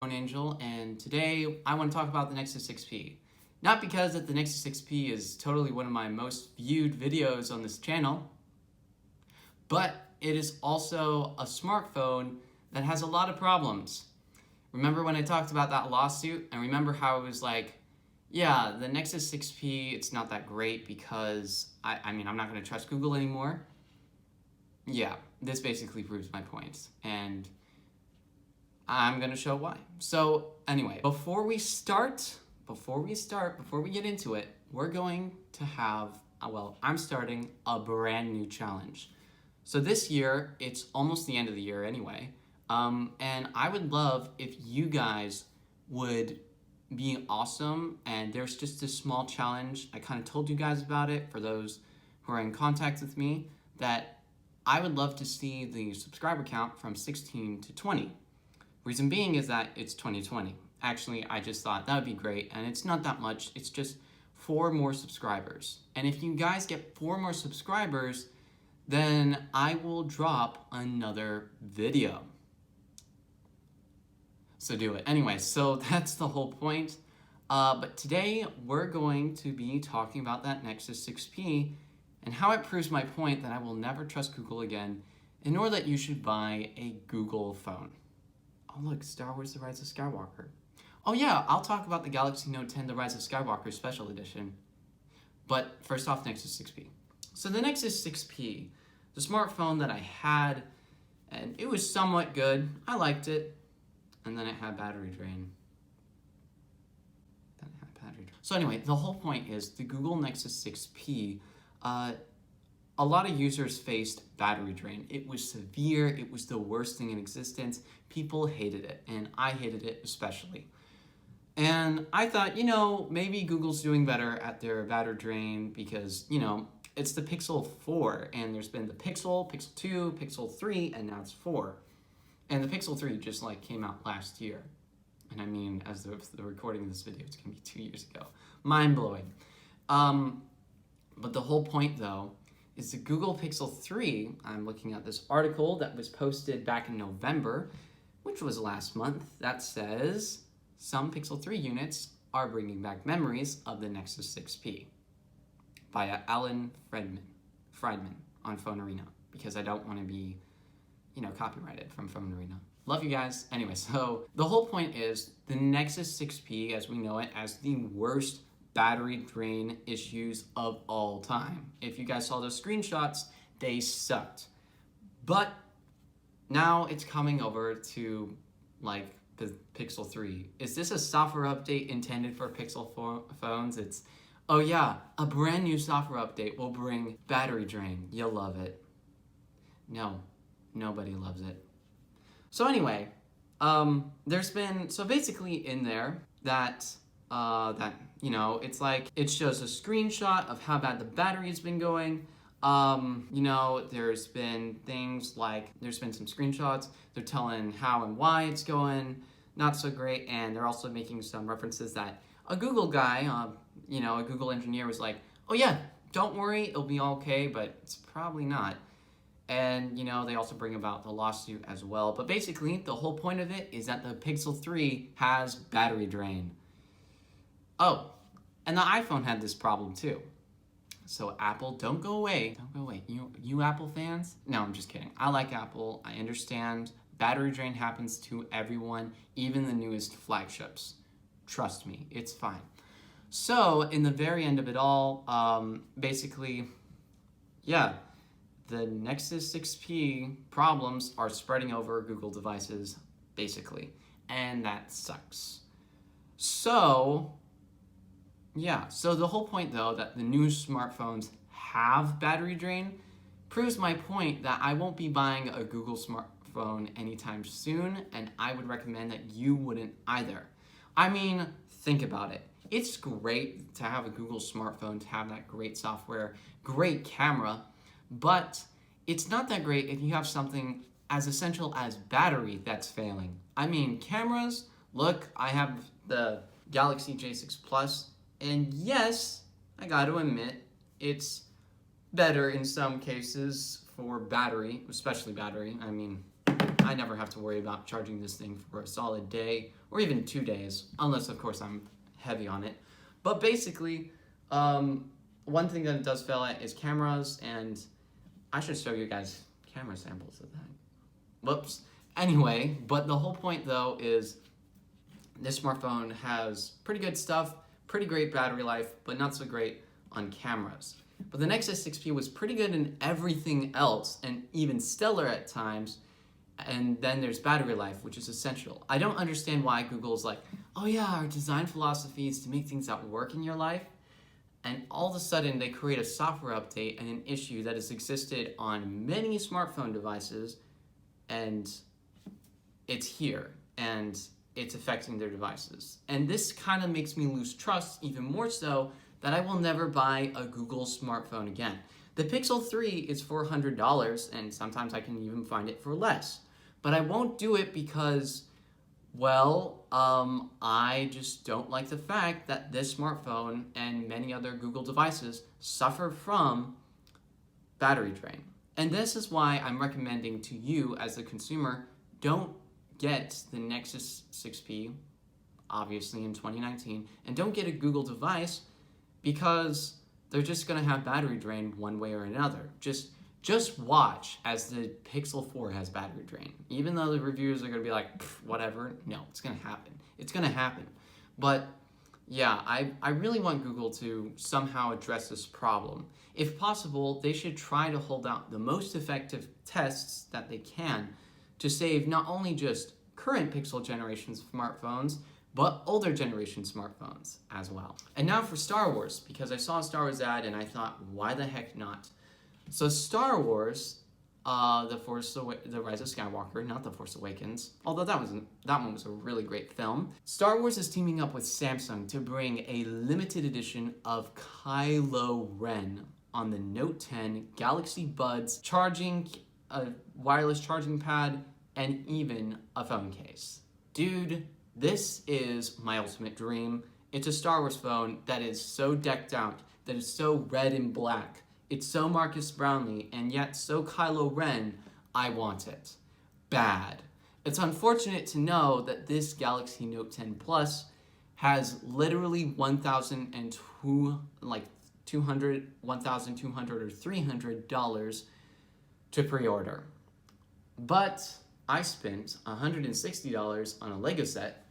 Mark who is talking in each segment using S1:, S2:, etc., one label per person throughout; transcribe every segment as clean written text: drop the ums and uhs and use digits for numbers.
S1: Angel, and today I want to talk about the Nexus 6P. Not because that the Nexus 6P is totally one of my most viewed videos on this channel, but it is also a smartphone that has a lot of problems. Remember when I talked about that lawsuit, and remember how it was like, yeah, the Nexus 6P, it's not that great because, I'm not going to trust Google anymore. Yeah, this basically proves my point, and I'm going to show why. So anyway, before we get into it, we're going to have, I'm starting a brand new challenge. So this year, it's almost the end of the year anyway, and I would love if you guys would be awesome, and there's just a small challenge. I kind of told you guys about it for those who are in contact with me, that I would love to see the subscriber count from 16 to 20. Reason being is that it's 2020. Actually, I just thought that would be great, and it's not that much. It's just 4 more subscribers. And if you guys get 4 more subscribers, then I will drop another video. So do it. Anyway, so that's the whole point. But today, we're going to be talking about that Nexus 6P and how it proves my point that I will never trust Google again, and nor that you should buy a Google phone. Oh look, Star Wars The Rise of Skywalker. Oh yeah, I'll talk about the Galaxy Note 10 The Rise of Skywalker Special Edition. But first off, Nexus 6P. So the Nexus 6P, the smartphone that I had, and it was somewhat good. I liked it. And then it had battery drain. So anyway, the whole point is the Google Nexus 6P, a lot of users faced battery drain. It was severe. It was the worst thing in existence. People hated it, and I hated it especially. And I thought, maybe Google's doing better at their battery drain because, it's the Pixel 4, and there's been the Pixel, Pixel 2, Pixel 3, and now it's 4. And the Pixel 3 just came out last year. And as the recording of this video, it's gonna be 2 years ago. Mind-blowing. But the whole point though, is the Google Pixel 3, I'm looking at this article that was posted back in November, which was last month, that says some Pixel 3 units are bringing back memories of the Nexus 6P by Alan Friedman on Phone Arena, because I don't want to be, copyrighted from Phone Arena. Love you guys. Anyway, so the whole point is the Nexus 6P, as we know it, as the worst battery drain issues of all time. If you guys saw those screenshots, they sucked. But now it's coming over to the Pixel 3. Is this a software update intended for Pixel phones? It's, oh yeah, a brand new software update will bring battery drain. You'll love it. No, nobody loves it. So anyway, there's been, so basically in there that it shows a screenshot of how bad the battery has been going. There's been things like, there's been some screenshots, they're telling how and why it's going not so great, and they're also making some references that a Google guy, a Google engineer was like, oh yeah, don't worry, it'll be okay, but it's probably not. And, they also bring about the lawsuit as well. But basically, the whole point of it is that the Pixel 3 has battery drain. Oh, and the iPhone had this problem too. So Apple, don't go away. Don't go away. You Apple fans? No, I'm just kidding. I like Apple. I understand battery drain happens to everyone, even the newest flagships. Trust me, it's fine. So in the very end of it all, basically, yeah, the Nexus 6P problems are spreading over Google devices, basically, and that sucks. So, yeah, so the whole point though, that the new smartphones have battery drain, proves my point that I won't be buying a Google smartphone anytime soon, and I would recommend that you wouldn't either. Think about it. It's great to have a Google smartphone, to have that great software, great camera, but it's not that great if you have something as essential as battery that's failing. Cameras, look, I have the Galaxy J6 Plus, and yes, I gotta admit, it's better in some cases for battery, especially battery. I never have to worry about charging this thing for a solid day or even 2 days, unless of course I'm heavy on it. But basically, one thing that it does fail at is cameras, and I should show you guys camera samples of that. Whoops. Anyway, but the whole point though is this smartphone has pretty good stuff, pretty great battery life, but not so great on cameras. But the Nexus 6P was pretty good in everything else, and even stellar at times. And then there's battery life, which is essential. I don't understand why Google's like, oh yeah, our design philosophy is to make things that work in your life. And all of a sudden they create a software update and an issue that has existed on many smartphone devices, and it's here, and it's affecting their devices. And this kind of makes me lose trust even more so that I will never buy a Google smartphone again. The Pixel 3 is $400, and sometimes I can even find it for less. But I won't do it because, well, I just don't like the fact that this smartphone and many other Google devices suffer from battery drain. And this is why I'm recommending to you as a consumer, don't get the Nexus 6P, obviously in 2019, and don't get a Google device because they're just gonna have battery drain one way or another. Just watch as the Pixel 4 has battery drain. Even though the reviewers are gonna be like, whatever, no, it's gonna happen. It's gonna happen. But yeah, I really want Google to somehow address this problem. If possible, they should try to hold out the most effective tests that they can to save not only just current Pixel generation smartphones, but older generation smartphones as well. And now for Star Wars, because I saw a Star Wars ad and I thought, why the heck not? So Star Wars, The Rise of Skywalker, not The Force Awakens, although that one was a really great film. Star Wars is teaming up with Samsung to bring a limited edition of Kylo Ren on the Note 10 Galaxy Buds, a wireless charging pad, and even a phone case. Dude, this is my ultimate dream. It's a Star Wars phone that is so decked out, that is so red and black. It's so Marcus Brownlee, and yet so Kylo Ren, I want it. Bad. It's unfortunate to know that this Galaxy Note 10 Plus has literally $1,200 or $300 to pre-order. But I spent $160 on a Lego set.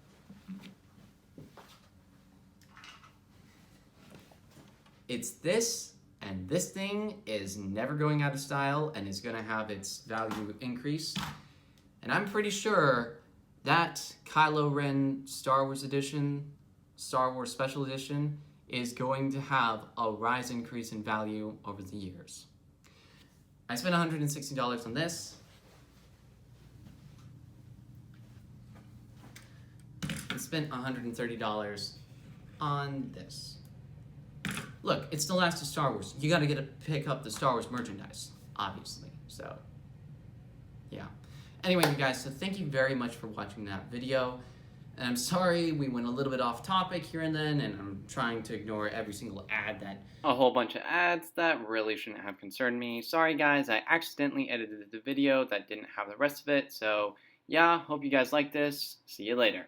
S1: It's this, and this thing is never going out of style and is gonna have its value increase. And I'm pretty sure that Kylo Ren Star Wars Special Edition, is going to have a rise increase in value over the years. I spent $160 on this. I spent $130 on this. Look, it's the last of Star Wars. You gotta pick up the Star Wars merchandise, obviously. So, yeah. Anyway, you guys, so thank you very much for watching that video. And I'm sorry we went a little bit off topic here and then, and I'm trying to ignore every single ad a whole bunch of ads that really shouldn't have concerned me. Sorry guys, I accidentally edited the video that didn't have the rest of it. So, yeah, hope you guys like this. See you later.